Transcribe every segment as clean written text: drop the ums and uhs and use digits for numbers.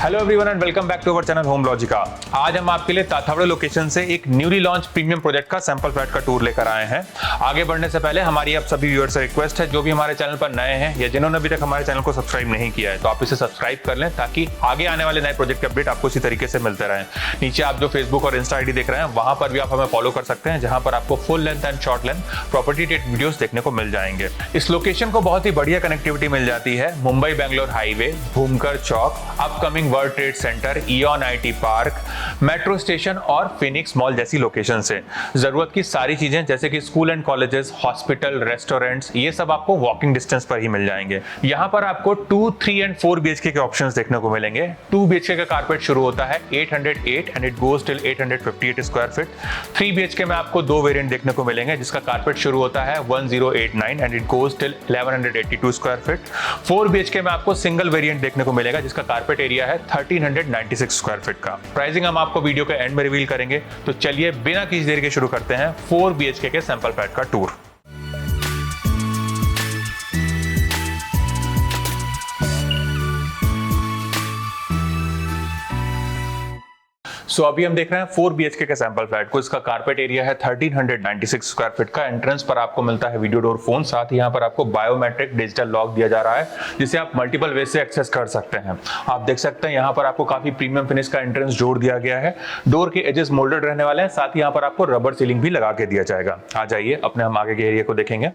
Hello everyone and welcome back to our channel home logica. आज हम आपके लिए ताथावड़े लोकेशन से एक न्यूली लॉन्च प्रीमियम प्रोजेक्ट का सैंपल फ्लैट का टूर लेकर आए हैं। आगे बढ़ने से पहले हमारी आप सभी व्यूअर्स से रिक्वेस्ट है, जो भी हमारे चैनल पर नए हैं या जिन्होंने अभी तक हमारे चैनल को सब्सक्राइब नहीं किया है, तो आप इसे सब्सक्राइब कर लें ताकि आगे आने वाले नए प्रोजेक्ट के अपडेट आपको इसी तरीके से मिलते रहें। नीचे आप जो फेसबुक और इंस्टा आईडी देख रहे हैं, वहां पर भी आप हमें फॉलो कर सकते हैं, जहां पर आपको full length and short length property date videos देखने को मिल जाएंगे। इस लोकेशन को बहुत ही बढ़िया कनेक्टिविटी मिल जाती है Mumbai Bangalore highway, Bhumkar Chowk, upcoming world trade centre, ion IT park, metro station और फिनिक्स मॉल जैसी लोकेशन से। जरूरत की सारी चीजें जैसे कि school and colleges, hospital, restaurants, ये सब आपको वॉकिंग डिस्टेंस पर ही मिल जाएंगे। यहाँ पर आपको 2, 3 एंड 4 BHK के ऑप्शंस देखने को मिलेंगे। 2 BHK का कारपेट शुरू होता है 808 and it goes till 858 square feet. 3 BHK में आपको 2 वेरिएंट देखने को मिलेंगे, जिसका कारपेट शुरू होता है 1089 and it goes till 1182 square feet. 4 BHK में आपको सिंगल वेरिएंट देखने को मिलेगा, जिसका कारपेट एरिया है 1396 स्क्वायर फीट का। प्राइसिंग हम आपको वीडियो के एंड में रिवील करेंगे, तो चलिए बिना किसी देरी के शुरू करते हैं 4 BHK के सैंपल फ्लैट का टूर। अभी हम देख रहे हैं 4 BHK के सैंपल फ्लैट को। इसका कारपेट एरिया है 1396 स्क्वायर फीट का। एंट्रेंस पर आपको मिलता है वीडियो डोर फोन, साथ ही यहाँ पर आपको बायोमेट्रिक डिजिटल लॉक दिया जा रहा है, जिसे आप मल्टीपल वे से एक्सेस कर सकते हैं। आप देख सकते हैं यहाँ पर आपको काफी प्रीमियम फिनिश का एंट्रेंस डोर दिया गया है। डोर के एजेस मोल्डेड रहने वाले हैं, साथ ही यहाँ पर आपको रबर सीलिंग भी लगा के दिया जाएगा। आ जाइए अपने हम आगे के एरिया को देखेंगे।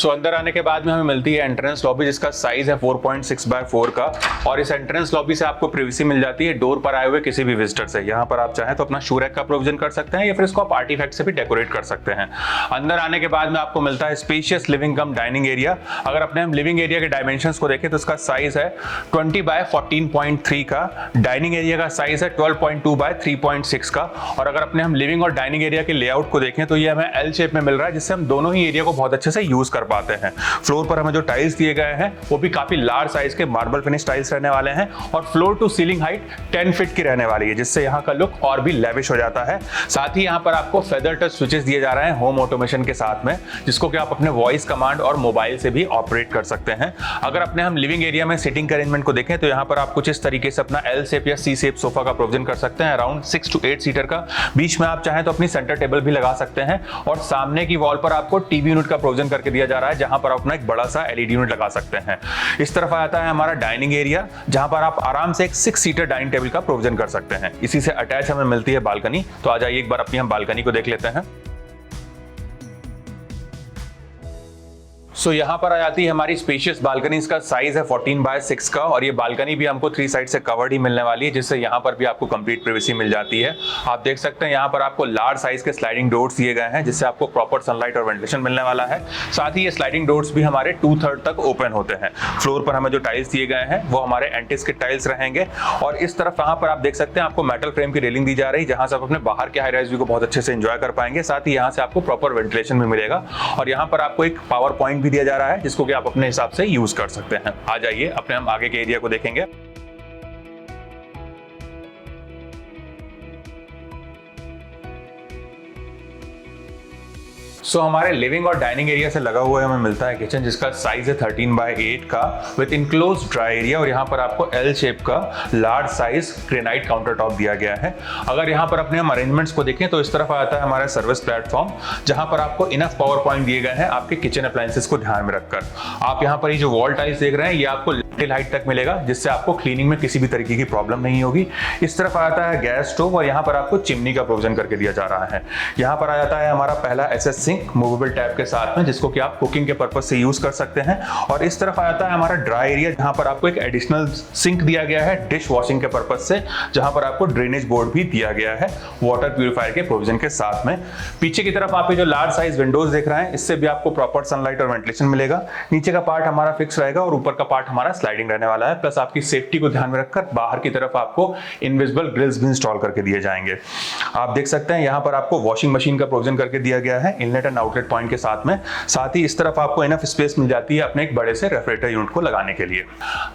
अंदर आने के बाद में हमें मिलती है एंट्रेंस लॉबी, जिसका साइज है 4.6 बाय 4 का, और इस एंट्रेंस लॉबी से आपको प्रिवेसी मिल जाती है डोर पर आए हुए किसी भी विजिटर से। यहाँ पर आप चाहें तो अपना शू रैक का प्रोविजन कर सकते हैं या फिर इसको आप आर्टिफैक्ट से भी डेकोरेट कर सकते हैं। अंदर आने के बाद में आपको मिलता है स्पेशियस लिविंग कम डाइनिंग एरिया। अगर अपने हम लिविंग एरिया के डायमेंशंस को देखें तो इसका साइज है 20 बाय 14.3 का। डाइनिंग एरिया का साइज है 12.2 बाय 3.6 का। और अगर अपने हम लिविंग और डाइनिंग एरिया के लेआउट को देखें तो ये हमें एल शेप में मिल रहा है, जिससे हम दोनों ही एरिया को बहुत अच्छे से यूज कर पाते हैं। फ्लोर पर हमें जो टाइल्स दिए गए हैं वो भी काफी लार्ज साइज के मार्बल फिनिश टाइल्स रहने वाले हैं, और floor to ceiling height 10 feet की रहने वाली है, जिससे यहाँ का लुक और भी लेविश हो जाता है। साथ ही यहाँ पर आपको फेदर टच स्विचेस दिए जा रहे हैं होम ऑटोमेशन के साथ में, जिसको कि आप अपने वॉइस कमांड और मोबाइल से भी ऑपरेट कर सकते हैं। अगर अपने हम लिविंग एरिया में सिटिंग के अरेंजमेंट को देखें तो यहाँ पर आप कुछ इस तरीके से अपना एल शेप या सी शेप सोफा का प्रोविजन कर सकते हैं, अराउंड 6 to 8 सीटर का। बीच में आप चाहें तो अपनी सेंटर टेबल भी लगा सकते हैं, और सामने की वॉल पर आपको टीवी यूनिट का प्रोविजन करके दिया जा रहा है, जहां पर अपना एक बड़ा सा LED यूनिट लगा सकते हैं। इस तरफ आता है हमारा डाइनिंग एरिया, जहां पर आप आराम से एक 6 सीटर डाइनिंग टेबल का प्रोविजन कर सकते हैं। इसी से अटैच हमें मिलती है बालकनी। तो आ जाइए एक बार अपनी हम बालकनी को देख लेते हैं। यहाँ पर आ जाती है हमारी स्पेशियस बालकनी। इसका साइज है 14 बाय 6 का, और ये बालकनी भी हमको 3 साइड से कवर्ड ही मिलने वाली है, जिससे यहाँ पर भी आपको कंप्लीट प्राइवेसी मिल जाती है। आप देख सकते हैं यहाँ पर आपको लार्ज साइज के स्लाइडिंग डोर्स दिए गए हैं, जिससे आपको प्रॉपर सनलाइट और वेंटिलेशन मिलने वाला है। साथ ही ये स्लाइडिंग डोर्स भी हमारे 2/3 तक ओपन होते हैं। फ्लोर पर हमें जो टाइल्स दिए गए हैं वो हमारे एंटी स्किड टाइल्स रहेंगे, और इस तरफ यहाँ पर आप देख सकते हैं आपको मेटल फ्रेम की रेलिंग दी जा रही है, जहां से आप अपने बाहर के हाई राइज व्यू को बहुत अच्छे से एंजॉय कर पाएंगे। साथ ही यहाँ से आपको प्रॉपर वेंटिलेशन भी मिलेगा, और यहाँ पर आपको एक पावर पॉइंट भी दिया जा रहा है, जिसको आप अपने हिसाब से यूज कर सकते हैं। आ जाइए अपने हम आगे के एरिया को देखेंगे। हमारे लिविंग और डाइनिंग एरिया से लगा हुआ हमें मिलता है किचन, जिसका साइज है 13 बाय 8 का विद इनक्लोज ड्राई एरिया, और यहाँ पर आपको एल शेप का large size granite counter top दिया गया है। अगर यहाँ पर अपने हम अरेंजमेंट्स को देखें तो इस तरफ आता है हमारा सर्विस प्लेटफॉर्म, जहां पर आपको इनफ पावर पॉइंट दिए गए हैं आपके किचन अप्लायंसेस को ध्यान में रखकर। आप यहाँ पर ये जो वॉल टाइल्स देख रहे हैं ये आपको लिटिल हाइट तक मिलेगा, जिससे आपको क्लीनिंग में किसी भी तरीके की प्रॉब्लम नहीं होगी। इस तरफ आता है गैस स्टोव, और यहाँ पर आपको चिमनी का प्रोविजन करके दिया जा रहा है। यहाँ पर आ जाता है हमारा पहला SS सिंक मूवेबल टैप के साथ में, जिसको कि आप कुकिंग के पर्पस से यूज कर सकते हैं। और इस तरफ आता है हमारा ड्राई एरिया, जहां पर आपको एक एडिशनल सिंक दिया गया है डिश वॉशिंग के पर्पस से, जहां पर आपको ड्रेनेज बोर्ड भी दिया गया है वाटर प्यूरिफायर के प्रोविजन के साथ में। पीछे की तरफ आप ये जो लार्ज साइज विंडोज देख रहे हैं, इससे भी आपको प्रॉपर सनलाइट और वेंटिलेशन मिलेगा। नीचे का पार्ट हमारा फिक्स रहेगा और ऊपर का पार्ट हमारा स्लाइडिंग रहने वाला है। प्लस आपकी सेफ्टी को ध्यान में रखकर बाहर की तरफ आपको इनविजिबल ग्रिल्स भी इंस्टॉल करके दिए जाएंगे। आप देख सकते हैं यहाँ पर आपको वॉशिंग मशीन का प्रोविजन करके दिया गया है। Inlet inlet and outlet point के साथ में। साथ ही इस तरफ आपको इनफ स्पेस मिल जाती है अपने एक बड़े से रेफ्रिजरेटर यूनिट को लगाने के लिए।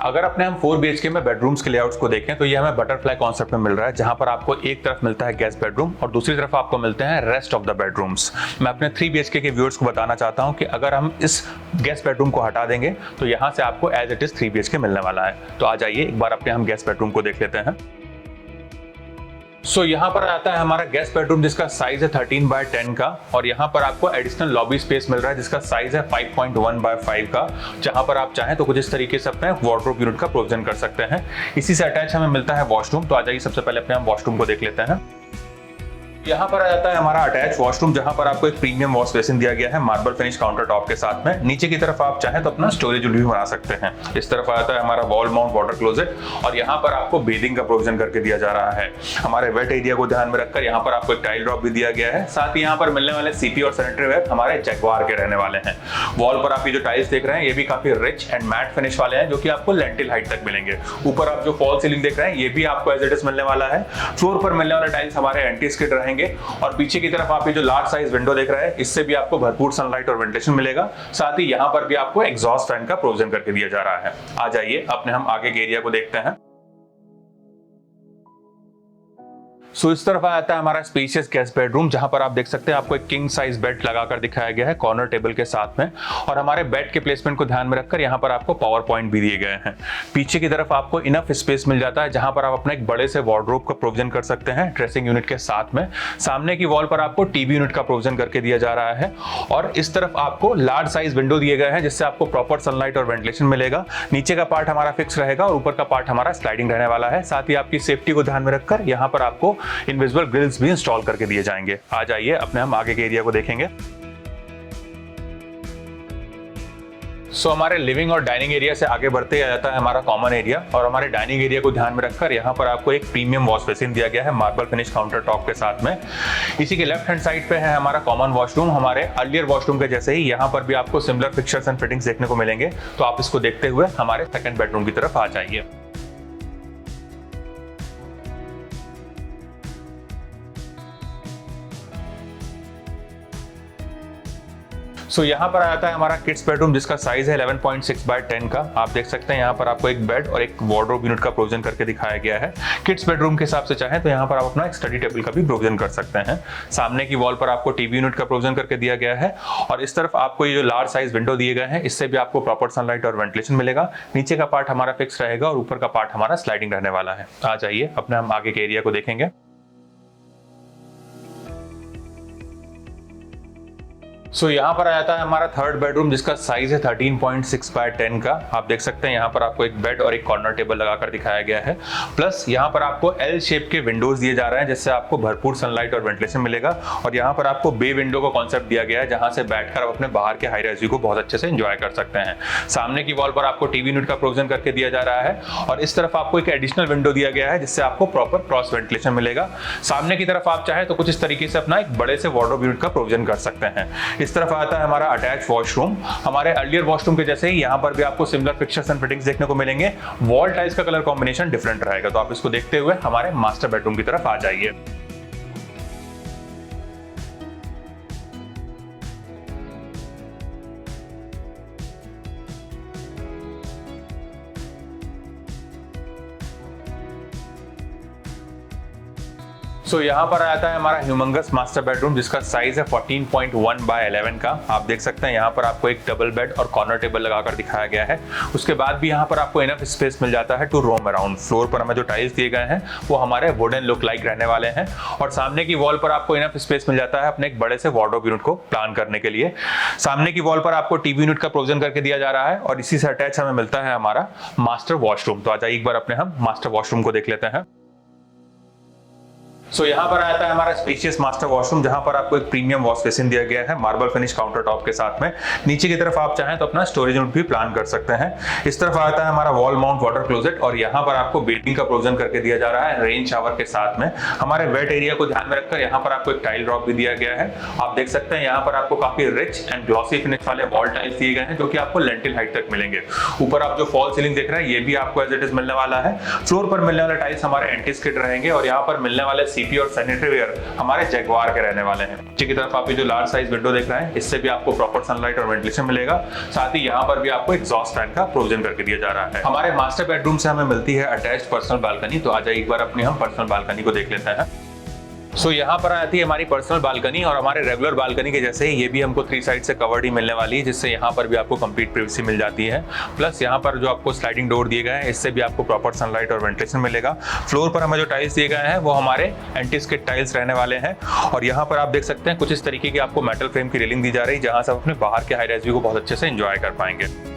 अगर अपने हम 4 BHK में बेडरूम्स के लेआउट्स को देखें तो ये हमें बटरफ्लाई कॉन्सेप्ट में मिल रहा है, जहां पर आपको एक तरफ मिलता है गेस्ट बेडरूम और दूसरी तरफ आपको मिलते हैं रेस्ट ऑफ द बेडरूम्स। मैं अपने 3 BHK के व्यूअर्स को बताना चाहता हूं कि अगर हम इस गेस्ट बेडरूम को हटा देंगे तो यहां से आपको एज इट इज 3 BHK मिलने वाला है। तो आ जाइए एक बार अपने हम गेस्ट बेडरूम को देख लेते हैं। सो यहाँ पर आता है हमारा गेस्ट बेडरूम जिसका साइज है 13x10 का, और यहाँ पर आपको एडिशनल लॉबी स्पेस मिल रहा है जिसका साइज है 5.1x5 का, जहां पर आप चाहें तो कुछ इस तरीके से अपने वार्डरोब यूनिट का प्रोविजन कर सकते हैं। इसी से अटैच हमें मिलता है वॉशरूम। तो आ जाइए सबसे पहले अपने हम वॉशरूम को देख लेते हैं। यहाँ पर आ जाता है हमारा अटैच वॉशरूम, जहां पर आपको एक प्रीमियम वॉश बेसिन दिया गया है मार्बल फिनिश काउंटर टॉप के साथ में। नीचे की तरफ आप चाहें तो अपना स्टोरेज यूनिट भी बना सकते हैं। इस तरफ आ जाता है हमारा वॉल माउंट वाटर क्लोजेट, और यहाँ पर आपको बेदिंग का प्रोविजन करके दिया जा रहा है। हमारे वेट एरिया को ध्यान में रखकर यहाँ पर आपको एक टाइल ड्रॉप भी दिया गया है। साथ ही यहाँ पर मिलने वाले सीपी और सैनिटरी वेयर हमारे जैगवार के रहने वाले हैं। वॉल पर आप ये जो टाइल्स देख रहे हैं ये भी काफी रिच एंड मैट फिनिश वाले हैं, जो कि आपको लेंटिल हाइट तक मिलेंगे। ऊपर आप जो फॉल सीलिंग देख रहे हैं ये भी आपको एज इट इज मिलने वाला है। फ्लोर पर मिलने वाले टाइल्स हमारे एंटी स्किड रहेंगे, और पीछे की तरफ आप ये जो लार्ज साइज विंडो देख रहे हैं इससे भी आपको भरपूर सनलाइट और वेंटिलेशन मिलेगा। साथ ही यहाँ पर भी आपको एग्जॉस्ट फैन का प्रोविजन करके दिया जा रहा है। आ जाइए अपने हम आगे के एरिया को देखते हैं। सो इस तरफ आता है हमारा स्पेशियस गेस्ट बेडरूम, जहां पर आप देख सकते हैं आपको एक किंग साइज बेड लगाकर दिखाया गया है कॉर्नर टेबल के साथ में, और हमारे बेड के प्लेसमेंट को ध्यान में रखकर यहाँ पर आपको पावर पॉइंट भी दिए गए हैं। पीछे की तरफ आपको इनफ स्पेस मिल जाता है जहां पर आप अपने एक बड़े से वार्डरोब का प्रोविजन कर सकते हैं ड्रेसिंग यूनिट के साथ में। सामने की वॉल पर आपको टीवी यूनिट का प्रोविजन करके दिया जा रहा है, और इस तरफ आपको लार्ज साइज विंडो दिए गए हैं जिससे आपको प्रॉपर सनलाइट और वेंटिलेशन मिलेगा। नीचे का पार्ट हमारा फिक्स रहेगा और ऊपर का पार्ट हमारा स्लाइडिंग रहने वाला है। साथ ही आपकी सेफ्टी को ध्यान में रखकर यहाँ पर आपको इनविजिबल ग्रिल्स भी इंस्टॉल करके दिए जाएंगे। आ जाइए अपने हम आगे के एरिया को देखेंगे। सो हमारे लिविंग और डाइनिंग एरिया से आगे बढ़ते आ जाता है हमारा कॉमन एरिया, और हमारे डाइनिंग एरिया को ध्यान में रखकर यहाँ पर आपको एक प्रीमियम वॉश बेसिन दिया गया है मार्बल फिनिश काउंटर टॉप के साथ में। इसी के लेफ्ट हैंड साइड पे है हमारा कॉमन वॉशरूम। हमारे अर्लियर वॉशरूम के जैसे ही यहाँ पर भी आपको सिमिलर फिक्चर्स एंड फिटिंग्स देखने को मिलेंगे। तो आप इसको देखते हुए हमारे सेकंड बेडरूम की तरफ आ जाइए। सो यहाँ पर आता है हमारा किड्स बेडरूम जिसका साइज है 11.6x10 का। आप देख सकते हैं यहाँ पर आपको एक बेड और एक वार्डरोब यूनिट का प्रोविजन करके दिखाया गया है। किड्स बेडरूम के हिसाब से चाहें तो यहाँ पर आप अपना एक स्टडी टेबल का भी प्रोविजन कर सकते हैं। सामने की वॉल पर आपको टीवी यूनिट का प्रोविजन करके दिया गया है, और इस तरफ आपको ये जो लार्ज साइज विंडो दिए गए हैं इससे भी आपको प्रॉपर सनलाइट और वेंटिलेशन मिलेगा। नीचे का पार्ट हमारा फिक्स रहेगा और ऊपर का पार्ट हमारा स्लाइडिंग रहने वाला है। आ जाइए अपने हम आगे के एरिया को देखेंगे। सो यहाँ पर आ जाता है हमारा थर्ड बेडरूम जिसका साइज है 13.6x10 का। आप देख सकते हैं यहाँ पर आपको एक बेड और एक कॉर्नर टेबल लगाकर दिखाया गया है। प्लस यहाँ पर आपको एल शेप के विंडोज दिए जा रहे हैं जिससे आपको भरपूर सनलाइट और वेंटिलेशन मिलेगा, और यहाँ पर आपको बे विंडो का कॉन्सेप्ट दिया गया है जहां से बैठकर आप अपने बाहर के हाई राइज व्यू को बहुत अच्छे से एंजॉय कर सकते हैं। सामने की वॉल पर आपको टीवी यूनिट का प्रोविजन करके दिया जा रहा है, और इस तरफ आपको एक एडिशनल विंडो दिया गया है जिससे आपको प्रॉपर क्रॉस वेंटिलेशन मिलेगा। सामने की तरफ आप चाहें तो कुछ इस तरीके से अपना एक बड़े से वार्डरोब यूनिट का प्रोविजन कर सकते हैं। इस तरफ आता है हमारा अटैच वॉशरूम। हमारे अर्लियर वॉशरूम के जैसे ही यहाँ पर भी आपको सिमिलर फिक्चर्स एंड फिटिंग्स देखने को मिलेंगे। वॉल टाइल्स का कलर कॉम्बिनेशन डिफरेंट रहेगा। तो आप इसको देखते हुए हमारे मास्टर बेडरूम की तरफ आ जाइए। सो यहाँ पर आता है हमारा ह्यूमंगस मास्टर बेडरूम जिसका साइज है 14.1x11 का। आप देख सकते हैं यहाँ पर आपको एक डबल बेड और कॉर्नर टेबल लगाकर दिखाया गया है। उसके बाद भी यहाँ पर आपको इनफ स्पेस मिल जाता है टू रोम अराउंड। फ्लोर पर हमें जो टाइल्स दिए गए हैं वो हमारे वुडन लुक लाइक रहने वाले हैं, और सामने की वॉल पर आपको इनफ स्पेस मिल जाता है अपने एक बड़े से वार्डरोब यूनिट को प्लान करने के लिए। सामने की वॉल पर आपको टीवी यूनिट का प्रोविजन करके दिया जा रहा है, और इसी से अटैच हमें मिलता है हमारा मास्टर वॉशरूम। तो आ जाइए एक बार अपने हम मास्टर वॉशरूम को देख लेते हैं। सो यहाँ पर आता है हमारा स्पेशियस मास्टर वॉशरूम जहां पर आपको एक प्रीमियम वॉश बेसिन दिया गया है मार्बल फिनिश काउंटर टॉप के साथ में। नीचे की तरफ आप चाहें तो अपना स्टोरेज यूनिट भी प्लान कर सकते हैं। इस तरफ आता है हमारा वॉल माउंट वाटर क्लोजेट, और यहाँ पर आपको बेसिन का प्रोविजन करके दिया जा रहा है रेन शावर के साथ में। हमारे वेट एरिया को ध्यान में रखकर यहाँ पर आपको एक टाइल ड्रॉप भी दिया गया है। आप देख सकते हैं यहाँ पर आपको काफी रिच एंड ग्लॉसी फिनिश वाले वॉल टाइल्स दिए गए हैं जो कि आपको लेंटिल हाइट तक मिलेंगे। ऊपर आप जो फॉल सीलिंग देख रहे हैं ये भी आपको एज इट इज मिलने वाला है। फ्लोर पर मिलने वाले टाइल्स हमारे एंटी स्किड रहेंगे, और यहाँ पर मिलने वाले सीपी और सैनिटरी वेयर हमारे जगुआर के रहने वाले हैं। नीचे की तरफ आप ये जो लार्ज साइज विंडो देख रहे हैं, इससे भी आपको प्रॉपर सनलाइट और वेंटिलेशन मिलेगा। साथ ही यहाँ पर भी आपको एग्जॉस्ट फैन का प्रोविजन करके दिया जा रहा है। हमारे मास्टर बेडरूम से हमें मिलती है अटैच्ड पर्सनल बालकनी। तो आज एक बार अपनी हम पर्सनल बालकनी को देख लेते हैं। सो यहाँ पर आती है हमारी पर्सनल बालकनी और हमारे रेगुलर बालकनी के जैसे ही ये भी हमको 3 साइड से कवर्ड ही मिलने वाली है, जिससे यहाँ पर भी आपको कंप्लीट प्राइवेसी मिल जाती है। प्लस यहाँ पर जो आपको स्लाइडिंग डोर दिए गए हैं, इससे भी आपको प्रॉपर सनलाइट और वेंटिलेशन मिलेगा। फ्लोर पर हमें जो टाइल्स दिए गए हैं वो हमारे एंटी स्किड टाइल्स रहने वाले हैं। और यहाँ पर आप देख सकते हैं कुछ इस तरीके की आपको मेटल फ्रेम की रेलिंग दी जा रही है, जहाँ से आप अपने बाहर के हाई राइज व्यू को बहुत अच्छे से एंजॉय कर पाएंगे।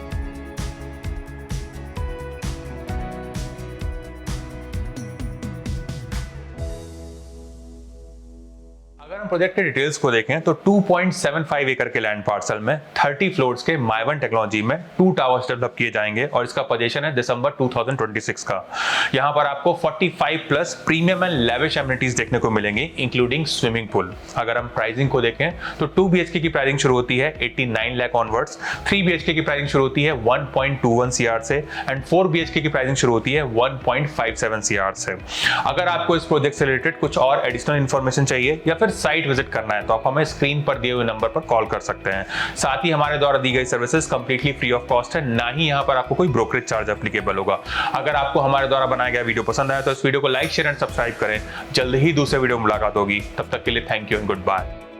अगर हम प्रोजेक्ट के डिटेल्स को देखें तो 2.75 एकड़ के लैंड पार्सल में 30 फ्लोर्स के माइवन टेक्नोलॉजी में 2 टावर्स डेवलप किए जाएंगे और इसका पोजीशन है दिसंबर 2026 का। यहां पर आपको 45 plus premium and lavish amenities देखने को मिलेंगी, इंक्लूडिंग स्विमिंग पूल। अगर हम प्राइसिंग को देखें तो 2 BHK की प्राइसिंग शुरू होती है 89 लाख ऑनवर्ड्स, 3 BHK की प्राइसिंग शुरू होती है 1.21 CR से एंड 4 BHK की प्राइसिंग शुरू होती है 1.57 CR से। अगर आपको इस प्रोजेक्ट से रिलेटेड कुछ और एडिशनल इन्फॉर्मेशन चाहिए या फिर साइट विजिट करना है तो आप हमें स्क्रीन पर दिए हुए नंबर पर कॉल कर सकते हैं। साथ ही हमारे द्वारा दी गई services completely free of cost है, ना ही यहां पर आपको कोई ब्रोकरेज चार्ज एप्लीकेबल होगा। अगर आपको हमारे द्वारा बनाया गया वीडियो पसंद आया तो इस वीडियो को लाइक, शेयर एंड सब्सक्राइब करें। जल्द ही दूसरे वीडियो में मुलाकात होगी, तब तक के लिए thank you and good bye.